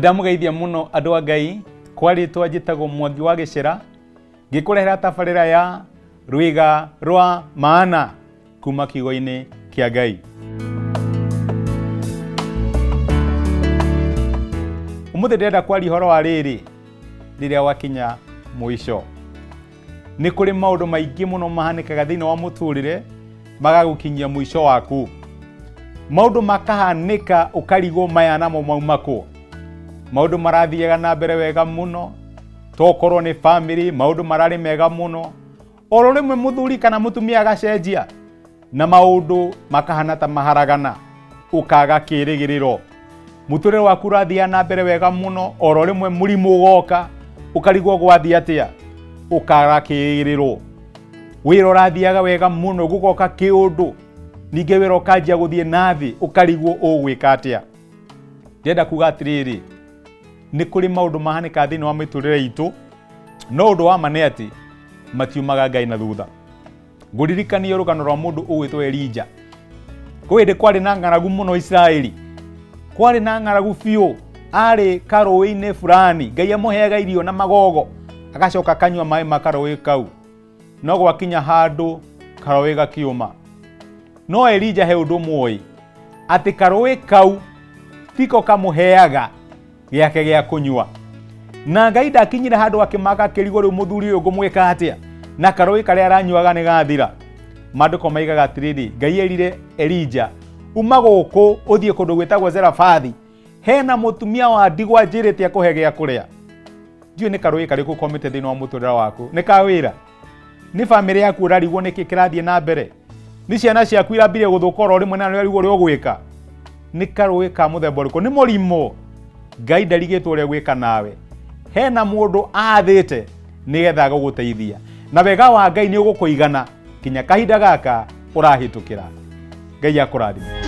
Nindamugeithia muno andu a Ngai kwaritwa njitagwo Mwangi wa Gicera ngikurehera tabarira ya Rwiga rwa Maana kuma kiugo-ini kia Ngai. Umuthi ndenda kwaria horo wa riri riria wakinya mwisho. Ni kuri maundu maingi muno mahanikaga thiini wa muturire magagukinyia mwisho waku. Maundu makahanika ukarigo maya namo maumako. Maundu marathiaga na mbere wega muno, tokorwo ni family maundu marari mega muno, oro rimwe muthuri kana mutumia agacenjia na maundu makahana ta maharagana, ukaga kirigiriro. Muturire waku rathia na mbere wega muno, oro rimwe murimu ugoka ukarigwo gwathia atia, ukaga kirigiriro. Wira rathiaga wega muno gugoka kiundu, ninge wira ukanjia guthie nathi ukarigwo ugwika atia. Ndenda kuga atiriri, ni kuri maundu mahanika thiini wa miturire itu, no undu wa mane ati matiumaga Ngai na thutha. Nguririkania rugano rwa mundu ugwitwo Elija. Kwende kwari na ng'aragu muno Israeli, kwari na ng'aragu biu, ari karui-ini fulani, Ngai amuheaga irio na magogo, agacoka kanyua mai makarui kau, no gwakinya handu karui gakiuma. No Elija he undu mwoi ati karui kau tiko kamuheaga giake gia kunyua, na Ngai ndakinyire handu akimaka kirigo riu muthuri uyu ngumwika atia, na karui karia aranyuaga ni gathira. Maandiko maigaga atiriri, Ngai erire Elija, uma guku uthie kundu gwitagwo Zerafathi, hena mutumia wa ndigwa njirite akuhe gia kuria. Ndiu ni karui kariku komite thiini wa muturira waku, ni kawira, ni family yaku urarigwo niki kirathie na mbere, ni ciana ciaku irambire guthuka oro rimwe na rĩu uri ugwika, ni karui ka muthemba ũrĩkũ? Ni mũrimũ? Ngai ndarigĩtwo ũrĩa gwĩka nawe. Hena mũndũ athĩte nĩgetha gũgũteithia, na wega wa Ngai nĩ ũgũkũigana kinya kahinda gaka ũrahĩtũkĩra. Ngai akũrathime.